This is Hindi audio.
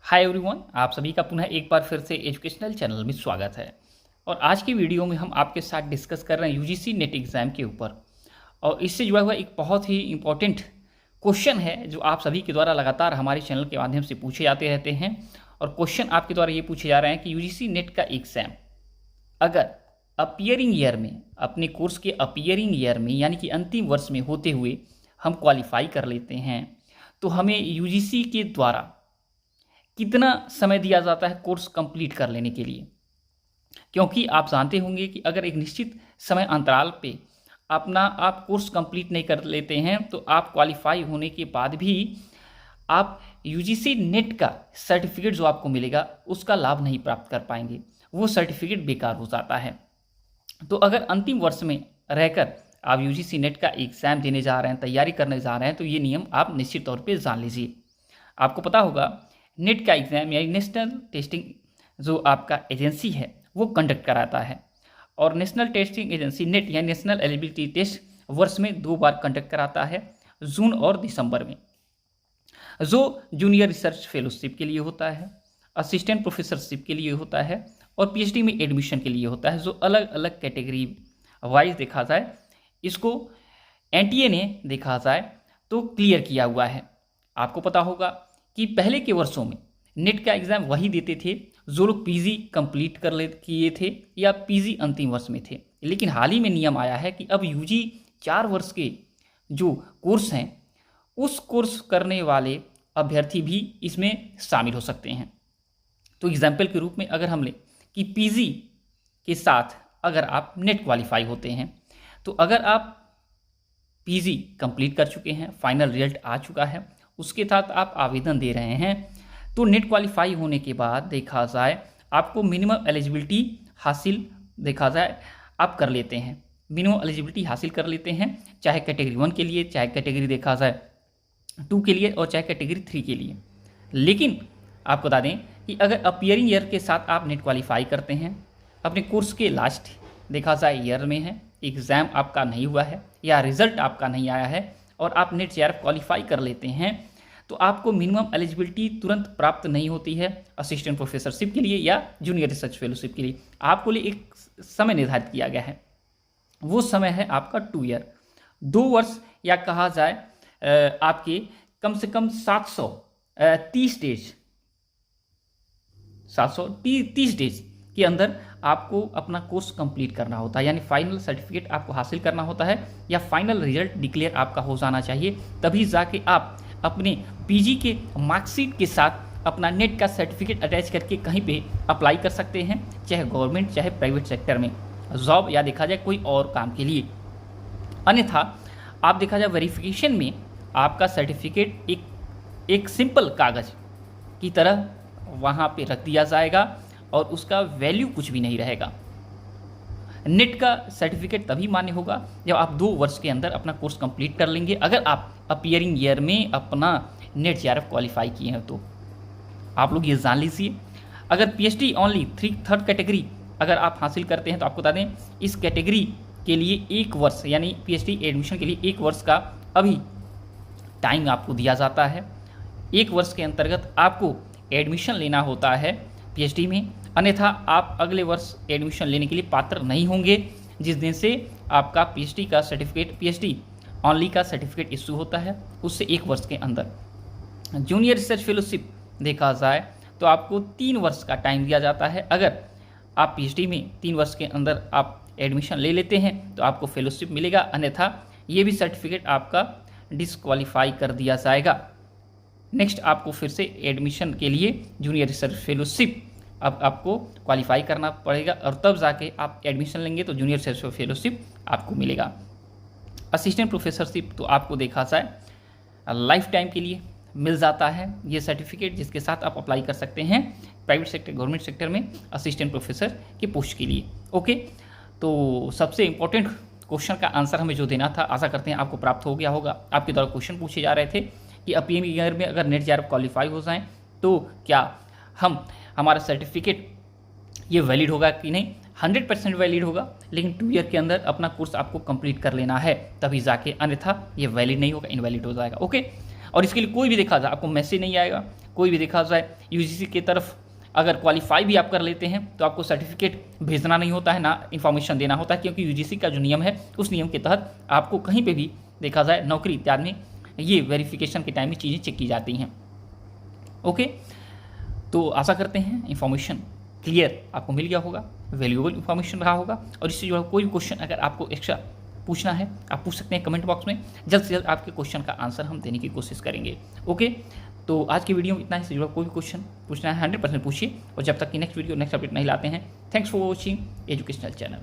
हाय एवरीवन, आप सभी का पुनः एक बार फिर से एजुकेशनल चैनल में स्वागत है। और आज की वीडियो में हम आपके साथ डिस्कस कर रहे हैं यूजीसी नेट एग्ज़ाम के ऊपर। और इससे जुड़ा हुआ एक बहुत ही इम्पोर्टेंट क्वेश्चन है जो आप सभी के द्वारा लगातार हमारे चैनल के माध्यम से पूछे जाते रहते हैं। और क्वेश्चन आपके द्वारा ये पूछे जा रहे हैं कि यूजीसी नेट का एग्ज़ाम अगर अपीयरिंग ईयर में, अपने कोर्स के अपीयरिंग ईयर में यानी कि अंतिम वर्ष में होते हुए हम क्वालिफाई कर लेते हैं तो हमें यूजीसी के द्वारा कितना समय दिया जाता है कोर्स कंप्लीट कर लेने के लिए। क्योंकि आप जानते होंगे कि अगर एक निश्चित समय अंतराल पे आप कोर्स कंप्लीट नहीं कर लेते हैं तो आप क्वालिफाई होने के बाद भी आप यूजीसी नेट का सर्टिफिकेट जो आपको मिलेगा उसका लाभ नहीं प्राप्त कर पाएंगे, वो सर्टिफिकेट बेकार हो जाता है। तो अगर अंतिम वर्ष में रहकर आप यूजीसी नेट का एग्ज़ाम देने जा रहे हैं, तैयारी करने जा रहे हैं, तो ये नियम आप निश्चित तौर पे जान लीजिए। आपको पता होगा नेट का एग्ज़ाम यानी नेशनल टेस्टिंग जो आपका एजेंसी है वो कंडक्ट कराता है। और नेशनल टेस्टिंग एजेंसी नेट यानी नेशनल एलिजिबिलिटी टेस्ट वर्ष में 2 बार कंडक्ट कराता है, जून और दिसंबर में, जो जूनियर रिसर्च फेलोशिप के लिए होता है, असिस्टेंट प्रोफेसरशिप के लिए होता है और पीएचडी में एडमिशन के लिए होता है। जो अलग अलग कैटेगरी वाइज देखा जाए, इसको एनटीए ने देखा जाए तो क्लियर किया हुआ है। आपको पता होगा कि पहले के वर्षों में नेट का एग्ज़ाम वही देते थे जो लोग पीजी कंप्लीट किए थे या पीजी अंतिम वर्ष में थे। लेकिन हाल ही में नियम आया है कि अब यूजी 4 वर्ष के जो कोर्स हैं उस कोर्स करने वाले अभ्यर्थी भी इसमें शामिल हो सकते हैं। तो एग्जाम्पल के रूप में अगर हम लें कि पीजी के साथ अगर आप नेट क्वालिफाई होते हैं, तो अगर आप पीजी कंप्लीट कर चुके हैं, फाइनल रिजल्ट आ चुका है, उसके साथ आप आवेदन दे रहे हैं, तो नेट क्वालिफाई होने के बाद देखा जाए आपको मिनिमम एलिजिबिलिटी हासिल देखा जाए आप कर लेते हैं, मिनिमम एलिजिबिलिटी हासिल कर लेते हैं, चाहे कैटेगरी 1 के लिए, चाहे कैटेगरी देखा जाए 2 के लिए और चाहे कैटेगरी 3 के लिए। लेकिन आपको बता दें कि अगर अपीयरिंग ईयर के साथ आप नेट क्वालिफाई करते हैं, अपने कोर्स के लास्ट देखा जाए ईयर में है, एग्ज़ाम आपका नहीं हुआ है या रिजल्ट आपका नहीं आया है और आप नेट जेआरएफ क्वालिफाई कर लेते हैं, तो आपको मिनिमम एलिजिबिलिटी तुरंत प्राप्त नहीं होती है असिस्टेंट प्रोफेसरशिप के लिए या जूनियर रिसर्च फेलोशिप के लिए। आपको लिए एक समय निर्धारित किया गया है, वो समय है आपका 2 ईयर, 2 वर्ष, या कहा जाए आपके कम से कम 730 डेज, 730 डेज के अंदर आपको अपना कोर्स कंप्लीट करना होता है, यानी फाइनल सर्टिफिकेट आपको हासिल करना होता है या फाइनल रिजल्ट डिक्लेयर आपका हो जाना चाहिए, तभी जाके आप अपने पीजी के मार्कशीट के साथ अपना नेट का सर्टिफिकेट अटैच करके कहीं पे अप्लाई कर सकते हैं, चाहे गवर्नमेंट चाहे प्राइवेट सेक्टर में जॉब या देखा जाए कोई और काम के लिए। अन्यथा आप देखा जाए वेरिफिकेशन में आपका सर्टिफिकेट एक सिंपल कागज की तरह वहाँ पे रख दिया जाएगा और उसका वैल्यू कुछ भी नहीं रहेगा। नेट का सर्टिफिकेट तभी मान्य होगा जब आप 2 वर्ष के अंदर अपना कोर्स कंप्लीट कर लेंगे, अगर आप अपीयरिंग ईयर में अपना नेट जेआरएफ क्वालिफाई किए हैं तो। आप लोग ये जान लीजिए, अगर पीएचडी ओनली 3rd कैटेगरी अगर आप हासिल करते हैं तो आपको बता दें इस कैटेगरी के लिए 1 वर्ष यानी पीएचडी एडमिशन के लिए 1 वर्ष का अभी टाइम आपको दिया जाता है। 1 वर्ष के अंतर्गत आपको एडमिशन लेना होता है पीएचडी में, अन्यथा आप अगले वर्ष एडमिशन लेने के लिए पात्र नहीं होंगे जिस दिन से आपका पीएचडी का सर्टिफिकेट, पीएचडी ऑनली का सर्टिफिकेट इशू होता है, उससे 1 वर्ष के अंदर। जूनियर रिसर्च फेलोशिप देखा जाए तो आपको 3 वर्ष का टाइम दिया जाता है। अगर आप पीएचडी में 3 वर्ष के अंदर आप एडमिशन ले लेते हैं तो आपको फेलोशिप मिलेगा, अन्यथा ये भी सर्टिफिकेट आपका डिसक्वालीफाई कर दिया जाएगा। नेक्स्ट आपको फिर से एडमिशन के लिए जूनियर रिसर्च फेलोशिप अब आपको क्वालिफाई करना पड़ेगा और तब जाके आप एडमिशन लेंगे तो जूनियर रिसर्च फेलोशिप आपको मिलेगा। असिस्टेंट प्रोफेसरशिप तो आपको देखा जाए लाइफ टाइम के लिए मिल जाता है ये सर्टिफिकेट, जिसके साथ आप अप्लाई कर सकते हैं प्राइवेट सेक्टर, गवर्नमेंट सेक्टर में असिस्टेंट प्रोफेसर के पोस्ट के लिए। ओके, तो सबसे इम्पोर्टेंट क्वेश्चन का आंसर हमें जो देना था, आशा करते हैं आपको प्राप्त हो गया होगा। आपके द्वारा क्वेश्चन पूछे जा रहे थे कि अपीयरिंग ईयर में अगर नेट जेआरएफ क्वालिफाई हो जाएं तो क्या हमारा सर्टिफिकेट ये वैलिड होगा कि नहीं। 100% वैलिड होगा, लेकिन 2 ईयर के अंदर अपना कोर्स आपको कंप्लीट कर लेना है तभी जाके, अन्यथा ये वैलिड नहीं होगा, इनवैलिड हो जाएगा। ओके, और इसके लिए कोई भी देखा जाए आपको मैसेज नहीं आएगा, कोई भी देखा जाए यूजीसी की तरफ अगर क्वालिफाई भी आप कर लेते हैं तो आपको सर्टिफिकेट भेजना नहीं होता है, ना इन्फॉर्मेशन देना होता है, क्योंकि यूजीसी का जो नियम है उस नियम के तहत आपको कहीं पे भी देखा जाए नौकरी इत्यादि में ये वेरिफिकेशन के टाइम में चीज़ें चेक की जाती हैं। ओके, तो आशा करते हैं इन्फॉर्मेशन क्लियर आपको मिल गया होगा, वैल्यूएबल इन्फॉर्मेशन रहा होगा। और इससे जो है कोई भी क्वेश्चन अगर आपको एक्स्ट्रा पूछना है आप पूछ सकते हैं कमेंट बॉक्स में, जल्द से जल्द आपके क्वेश्चन का आंसर हम देने की कोशिश करेंगे। ओके, तो आज की वीडियो में इतना ही। से जुड़ा कोई भी क्वेश्चन पूछना है 100% पूछिए, और जब तक कि नेक्स्ट वीडियो नेक्स्ट अपडेट नहीं लाते हैं, thanks for watching educational channel.